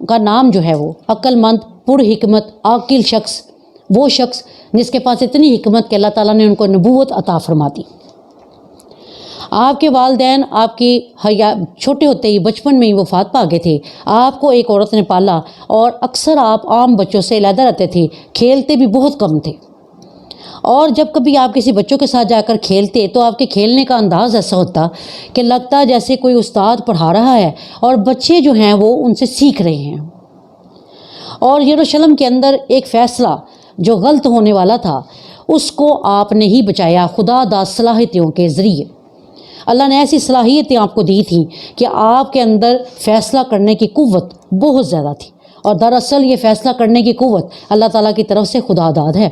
کا نام جو ہے وہ عقل مند، پر حکمت، عاقل شخص، وہ شخص جس کے پاس اتنی حکمت کہ اللہ تعالیٰ نے ان کو نبوت عطا فرما دی۔ آپ کے والدین آپ کی چھوٹے ہوتے ہی بچپن میں ہی وفات پا گئے تھے۔ آپ کو ایک عورت نے پالا اور اکثر آپ عام بچوں سے علیحدہ رہتے تھے، کھیلتے بھی بہت کم تھے، اور جب کبھی آپ کسی بچوں کے ساتھ جا کر کھیلتے تو آپ کے کھیلنے کا انداز ایسا ہوتا کہ لگتا جیسے کوئی استاد پڑھا رہا ہے اور بچے جو ہیں وہ ان سے سیکھ رہے ہیں۔ اور یروشلم کے اندر ایک فیصلہ جو غلط ہونے والا تھا اس کو آپ نے ہی بچایا خدا داد صلاحیتوں کے ذریعے۔ اللہ نے ایسی صلاحیتیں آپ کو دی تھیں کہ آپ کے اندر فیصلہ کرنے کی قوت بہت زیادہ تھی، اور دراصل یہ فیصلہ کرنے کی قوت اللہ تعالیٰ کی طرف سے خدا داد ہے۔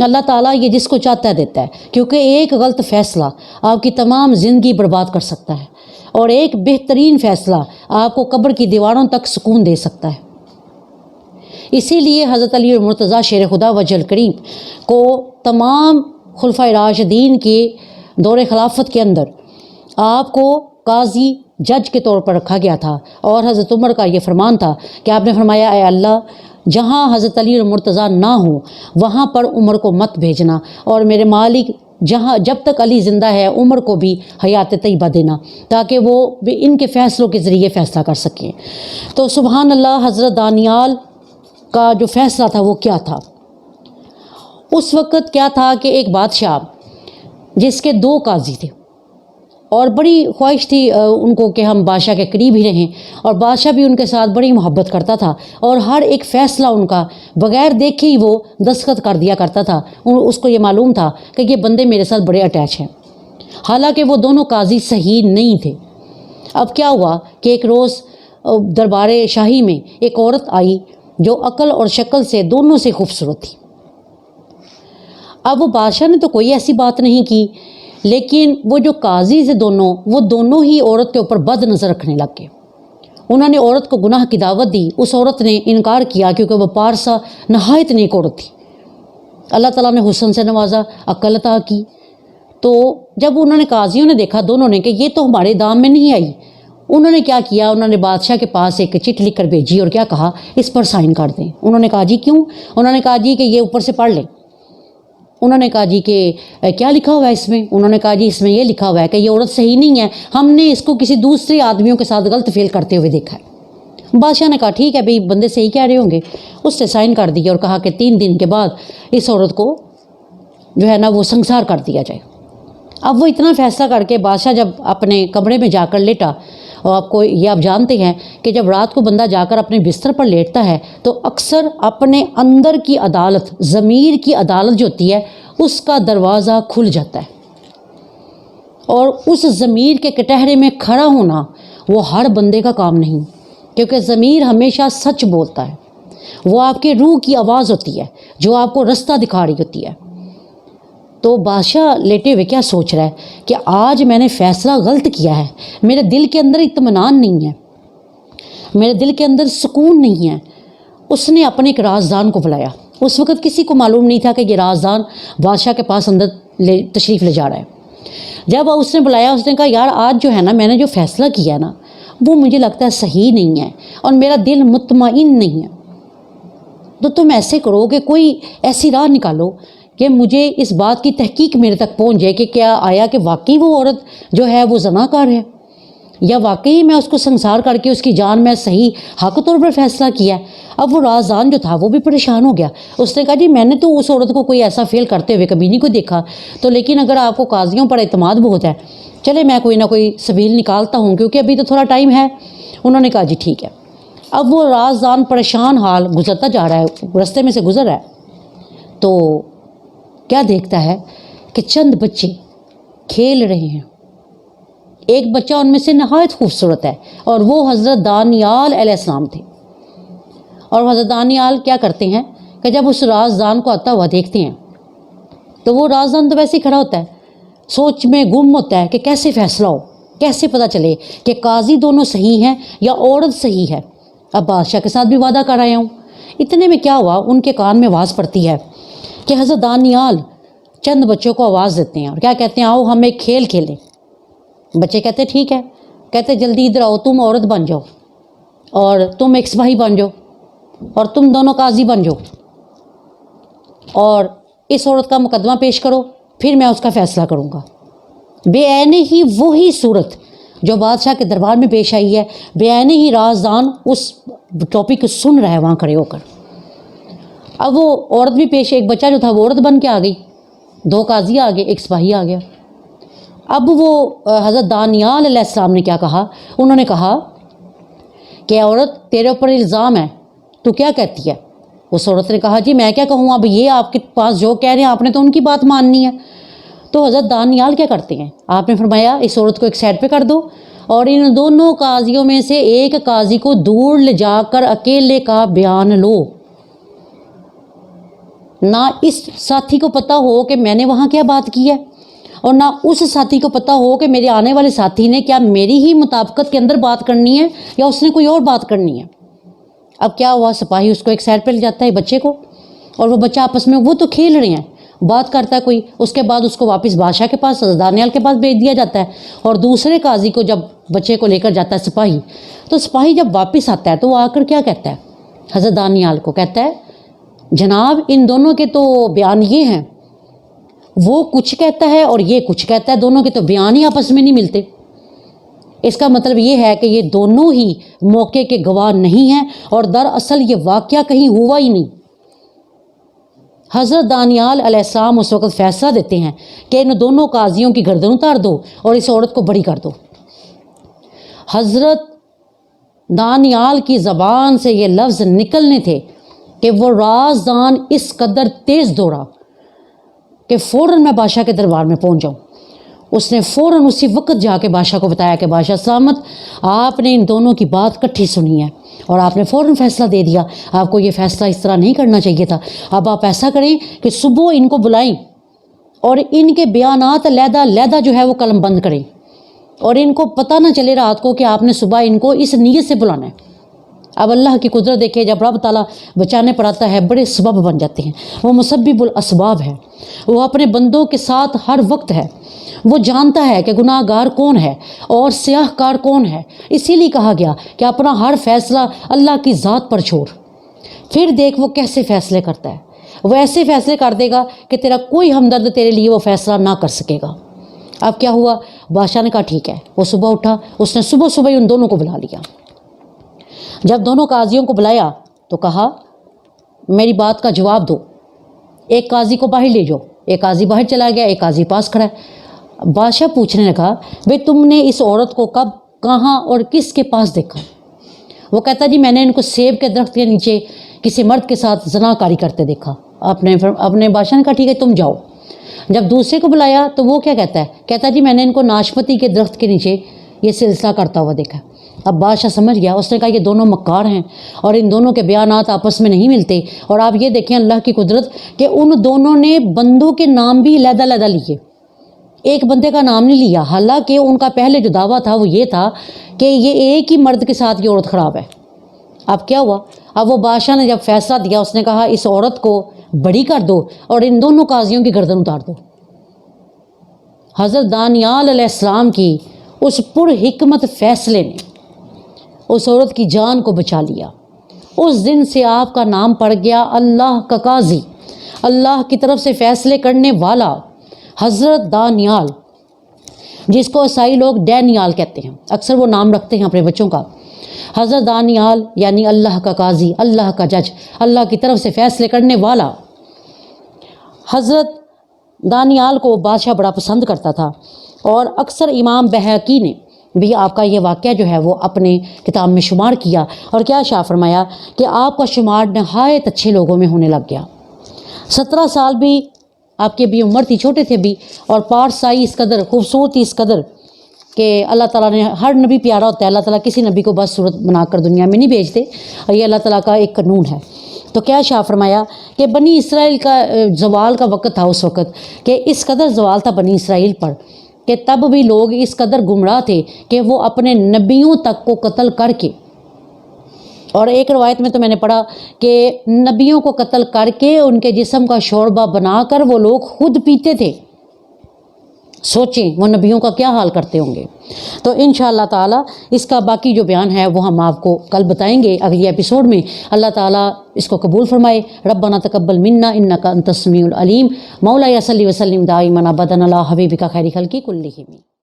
اللہ تعالیٰ یہ جس کو چاہتا ہے دیتا ہے، کیونکہ ایک غلط فیصلہ آپ کی تمام زندگی برباد کر سکتا ہے، اور ایک بہترین فیصلہ آپ کو قبر کی دیواروں تک سکون دے سکتا ہے۔ اسی لیے حضرت علی المرتضیٰ شیر خدا وجل کریم کو تمام خلفۂ راشدین کے دور خلافت کے اندر آپ کو قاضی جج کے طور پر رکھا گیا تھا، اور حضرت عمر کا یہ فرمان تھا کہ آپ نے فرمایا اے اللہ جہاں حضرت علی المرتضیٰ نہ ہوں وہاں پر عمر کو مت بھیجنا، اور میرے مالک جب تک علی زندہ ہے عمر کو بھی حیات طیبہ دینا تاکہ وہ بھی ان کے فیصلوں کے ذریعے فیصلہ کر سکیں۔ تو سبحان اللہ، حضرت دانیال کا جو فیصلہ تھا وہ کیا تھا؟ اس وقت کیا تھا کہ ایک بادشاہ جس کے 2 قاضی تھے، اور بڑی خواہش تھی ان کو کہ ہم بادشاہ کے قریب ہی رہیں، اور بادشاہ بھی ان کے ساتھ بڑی محبت کرتا تھا، اور ہر ایک فیصلہ ان کا بغیر دیکھے ہی وہ دستخط کر دیا کرتا تھا۔ اس کو یہ معلوم تھا کہ یہ بندے میرے ساتھ بڑے اٹیچ ہیں، حالانکہ وہ دونوں قاضی صحیح نہیں تھے۔ اب کیا ہوا کہ ایک روز دربار شاہی میں ایک عورت آئی جو عقل اور شکل سے دونوں سے خوبصورت تھی۔ اب وہ بادشاہ نے تو کوئی ایسی بات نہیں کی، لیکن وہ جو قاضی سے وہ دونوں ہی عورت کے اوپر بد نظر رکھنے لگ گئے۔ انہوں نے عورت کو گناہ کی دعوت دی، اس عورت نے انکار کیا کیونکہ وہ پارسا نہایت نیک عورت تھی۔ اللہ تعالیٰ نے حسن سے نوازا، عقل عطا کی۔ تو جب انہوں نے قاضیوں نے دیکھا دونوں نے کہ یہ تو ہمارے دام میں نہیں آئی، انہوں نے کیا کیا، انہوں نے بادشاہ کے پاس ایک چٹھی لکھ کر بھیجی اور کیا کہا اس پر سائن کر دیں۔ انہوں نے کہا جی کیوں؟ انہوں نے کہا جی کہ یہ اوپر سے پڑھ لیں۔ انہوں نے کہا جی کہ کیا لکھا ہوا ہے اس میں؟ انہوں نے کہا جی اس میں یہ لکھا ہوا ہے کہ یہ عورت صحیح نہیں ہے، ہم نے اس کو کسی دوسرے آدمیوں کے ساتھ غلط فعل کرتے ہوئے دیکھا ہے۔ بادشاہ نے کہا ٹھیک ہے بھئی بندے صحیح کہہ رہے ہوں گے، اس نے سائن کر دیے اور کہا کہ 3 دن کے بعد اس عورت کو جو ہے نا وہ سنسار کر دیا جائے۔ اب وہ اتنا فیصلہ کر کے بادشاہ جب اپنے کمرے میں جا کر لیٹا، اور آپ جانتے ہیں کہ جب رات کو بندہ جا کر اپنے بستر پر لیٹتا ہے تو اکثر اپنے اندر کی عدالت، ضمیر کی عدالت جو ہوتی ہے اس کا دروازہ کھل جاتا ہے، اور اس ضمیر کے کٹہرے میں کھڑا ہونا وہ ہر بندے کا کام نہیں، کیونکہ ضمیر ہمیشہ سچ بولتا ہے، وہ آپ کے روح کی آواز ہوتی ہے جو آپ کو رستہ دکھا رہی ہوتی ہے۔ تو بادشاہ لیٹے ہوئے کیا سوچ رہا ہے کہ آج میں نے فیصلہ غلط کیا ہے، میرے دل کے اندر اطمینان نہیں ہے، میرے دل کے اندر سکون نہیں ہے۔ اس نے اپنے ایک رازدان کو بلایا، اس وقت کسی کو معلوم نہیں تھا کہ یہ رازدان بادشاہ کے پاس اندر تشریف لے جا رہا ہے۔ جب اس نے بلایا اس نے کہا یار آج جو ہے نا میں نے جو فیصلہ کیا ہے نا وہ مجھے لگتا ہے صحیح نہیں ہے، اور میرا دل مطمئن نہیں ہے، تو تم ایسے کرو کہ کوئی ایسی راہ نکالو کہ مجھے اس بات کی تحقیق میرے تک پہنچ جائے کہ کیا آیا کہ واقعی وہ عورت جو ہے وہ زناکار ہے، یا واقعی میں اس کو سنسار کر کے اس کی جان میں صحیح حق طور پر فیصلہ کیا ہے۔ اب وہ رازدان جو تھا وہ بھی پریشان ہو گیا، اس نے کہا جی میں نے تو اس عورت کو کوئی ایسا فعل کرتے ہوئے کبھی نہیں کو دیکھا، تو لیکن اگر آپ کو قاضیوں پر اعتماد بہت ہے چلے میں کوئی نہ کوئی سبیل نکالتا ہوں کیونکہ ابھی تو تھوڑا ٹائم ہے۔ انہوں نے کہا جی ٹھیک ہے۔ اب وہ رازدان پریشان حال گزرتا جا رہا ہے، رستے میں سے گزر رہا ہے تو کیا دیکھتا ہے کہ چند بچے کھیل رہے ہیں، ایک بچہ ان میں سے نہایت خوبصورت ہے اور وہ حضرت دانیال علیہ السلام تھے۔ اور حضرت دانیال کیا کرتے ہیں کہ جب اس رازدان کو آتا ہوا دیکھتے ہیں تو وہ رازدان تو ویسے ہی کھڑا ہوتا ہے، سوچ میں گم ہوتا ہے کہ کیسے فیصلہ ہو، کیسے پتہ چلے کہ قاضی دونوں صحیح ہیں یا عورت صحیح ہے۔ اب بادشاہ کے ساتھ بھی وعدہ کر آیا ہوں۔ اتنے میں کیا ہوا، ان کے کان میں آواز پڑتی ہے کہ حضرت دانیال چند بچوں کو آواز دیتے ہیں اور کیا کہتے ہیں آؤ ہم ایک کھیل کھیلیں۔ بچے کہتے ٹھیک ہے، کہتے جلدی ادھر آؤ تم عورت بن جاؤ اور تم ایک سپاہی بن جاؤ اور تم دونوں قاضی بن جاؤ اور اس عورت کا مقدمہ پیش کرو، پھر میں اس کا فیصلہ کروں گا۔ بے عین ہی وہی صورت جو بادشاہ کے دربار میں پیش آئی ہے، بے عین ہی رازدان اس ٹاپک کو سن رہا ہے وہاں کھڑے ہو کر۔ اب وہ عورت بھی پیش، ایک بچہ جو تھا وہ عورت بن کے آ گئی، دو قاضی آ گئے، ایک سپاہی آ گیا۔ اب وہ حضرت دانیال علیہ السلام نے کیا کہا؟ انہوں نے کہا کہ عورت تیرے اوپر الزام ہے، تو کیا کہتی ہے؟ اس عورت نے کہا جی میں کیا کہوں، اب یہ آپ کے پاس جو کہہ رہے ہیں آپ نے تو ان کی بات ماننی ہے۔ تو حضرت دانیال کیا کرتے ہیں؟ آپ نے فرمایا اس عورت کو ایک سائڈ پہ کر دو اور ان دونوں قاضیوں میں سے ایک قاضی کو دور لے جا کر اکیلے کا بیان لو، نہ اس ساتھی کو پتہ ہو کہ میں نے وہاں کیا بات کی ہے اور نہ اس ساتھی کو پتہ ہو کہ میرے آنے والے ساتھی نے کیا میری ہی مطابقت کے اندر بات کرنی ہے یا اس نے کوئی اور بات کرنی ہے۔ اب کیا ہوا، سپاہی اس کو ایک سائڈ پہ لے جاتا ہے بچے کو، اور وہ بچہ آپس میں وہ تو کھیل رہے ہیں، بات کرتا ہے کوئی، اس کے بعد اس کو واپس بادشاہ کے پاس حضرت دانیال کے پاس بھیج دیا جاتا ہے۔ اور دوسرے قاضی کو جب بچے کو لے کر جاتا ہے سپاہی، تو سپاہی جب واپس آتا ہے تو وہ آ کر کیا کہتا ہے؟ حضرت دانیال کو کہتا ہے جناب ان دونوں کے تو بیان یہ ہیں، وہ کچھ کہتا ہے اور یہ کچھ کہتا ہے، دونوں کے تو بیان ہی آپس میں نہیں ملتے۔ اس کا مطلب یہ ہے کہ یہ دونوں ہی موقع کے گواہ نہیں ہیں اور دراصل یہ واقعہ کہیں ہوا ہی نہیں۔ حضرت دانیال علیہ السلام اس وقت فیصلہ دیتے ہیں کہ ان دونوں قاضیوں کی گردن اتار دو اور اس عورت کو بری کر دو۔ حضرت دانیال کی زبان سے یہ لفظ نکلنے تھے کہ وہ رازدان اس قدر تیز دوڑا کہ فوراً میں بادشاہ کے دربار میں پہنچ جاؤں۔ اس نے فوراً اسی وقت جا کے بادشاہ کو بتایا کہ بادشاہ سلامت، آپ نے ان دونوں کی بات کٹھی سنی ہے اور آپ نے فوراً فیصلہ دے دیا، آپ کو یہ فیصلہ اس طرح نہیں کرنا چاہیے تھا۔ اب آپ ایسا کریں کہ صبح ان کو بلائیں اور ان کے بیانات علیحدہ علیحدہ جو ہے وہ قلم بند کریں اور ان کو پتہ نہ چلے رات کو کہ آپ نے صبح ان کو اس نیت سے بلانا ہے۔ اب اللہ کی قدرت دیکھے، جب رب تعالیٰ بچانے پر آتا ہے بڑے سبب بن جاتے ہیں، وہ مسبب الاسباب ہے، وہ اپنے بندوں کے ساتھ ہر وقت ہے، وہ جانتا ہے کہ گناہ گار کون ہے اور سیاہ کار کون ہے۔ اسی لیے کہا گیا کہ اپنا ہر فیصلہ اللہ کی ذات پر چھوڑ، پھر دیکھ وہ کیسے فیصلے کرتا ہے، وہ ایسے فیصلے کر دے گا کہ تیرا کوئی ہمدرد تیرے لیے وہ فیصلہ نہ کر سکے گا۔ اب کیا ہوا، بادشاہ نے کہا ٹھیک ہے، وہ صبح اٹھا، اس نے صبح صبح ہی ان دونوں کو بلا لیا۔ جب دونوں قاضیوں کو بلایا تو کہا میری بات کا جواب دو، ایک قاضی کو باہر لے جاؤ۔ ایک قاضی باہر چلا گیا، ایک قاضی پاس کھڑا ہے۔ بادشاہ پوچھنے لگا بھئی تم نے اس عورت کو کب، کہاں اور کس کے پاس دیکھا؟ وہ کہتا جی میں نے ان کو سیب کے درخت کے نیچے کسی مرد کے ساتھ زنا کاری کرتے دیکھا۔ اپنے بادشاہ نے کہا ٹھیک ہے تم جاؤ۔ جب دوسرے کو بلایا تو وہ کیا کہتا ہے؟ کہتا جی میں نے ان کو ناشپتی کے درخت کے نیچے یہ سلسلہ کرتا ہوا دیکھا۔ اب بادشاہ سمجھ گیا، اس نے کہا یہ دونوں مکار ہیں اور ان دونوں کے بیانات آپس میں نہیں ملتے۔ اور آپ یہ دیکھیں اللہ کی قدرت کہ ان دونوں نے بندوں کے نام بھی علیحدہ علیحدہ لیے، ایک بندے کا نام نہیں لیا، حالانکہ ان کا پہلے جو دعویٰ تھا وہ یہ تھا کہ یہ ایک ہی مرد کے ساتھ یہ عورت خراب ہے۔ اب کیا ہوا، اب وہ بادشاہ نے جب فیصلہ دیا اس نے کہا اس عورت کو بری کر دو اور ان دونوں قاضیوں کی گردن اتار دو۔ حضرت دانیال علیہ السلام کی اس پر حکمت فیصلے نے اس عورت کی جان کو بچا لیا۔ اس دن سے آپ کا نام پڑ گیا اللہ کا قاضی، اللہ کی طرف سے فیصلے کرنے والا حضرت دانیال، جس کو عیسائی لوگ ڈینیال کہتے ہیں، اکثر وہ نام رکھتے ہیں اپنے بچوں کا۔ حضرت دانیال یعنی اللہ کا قاضی، اللہ کا جج، اللہ کی طرف سے فیصلے کرنے والا۔ حضرت دانیال کو بادشاہ بڑا پسند کرتا تھا اور اکثر امام بہقی نے بھی آپ کا یہ واقعہ جو ہے وہ اپنے کتاب میں شمار کیا، اور کیا شاہ فرمایا کہ آپ کا شمار نہایت اچھے لوگوں میں ہونے لگ گیا۔ 17 سال بھی آپ کی بھی عمر تھی، چھوٹے تھے بھی، اور پارسائی اس قدر، خوبصورتی اس قدر کہ اللہ تعالیٰ نے، ہر نبی پیارا ہوتا ہے، اللہ تعالیٰ کسی نبی کو بس صورت بنا کر دنیا میں نہیں بھیجتے، اور یہ اللہ تعالیٰ کا ایک قانون ہے۔ تو کیا شاہ فرمایا کہ بنی اسرائیل کا زوال کا وقت تھا اس وقت، کہ اس قدر زوال تھا بنی اسرائیل پر کہ تب بھی لوگ اس قدر گمراہ تھے کہ وہ اپنے نبیوں تک کو قتل کر کے، اور ایک روایت میں تو میں نے پڑھا کہ نبیوں کو قتل کر کے ان کے جسم کا شوربہ بنا کر وہ لوگ خود پیتے تھے۔ سوچیں وہ نبیوں کا کیا حال کرتے ہوں گے۔ تو انشاءاللہ تعالی اس کا باقی جو بیان ہے وہ ہم آپ کو کل بتائیں گے اگلی ایپیسوڈ میں۔ اللہ تعالیٰ اس کو قبول فرمائے۔ ربنا تقبل منا انک انت السمیع العلیم۔ مولا صلی وسلم دائما ابدا علی حبیبک خیر خلق کلہم۔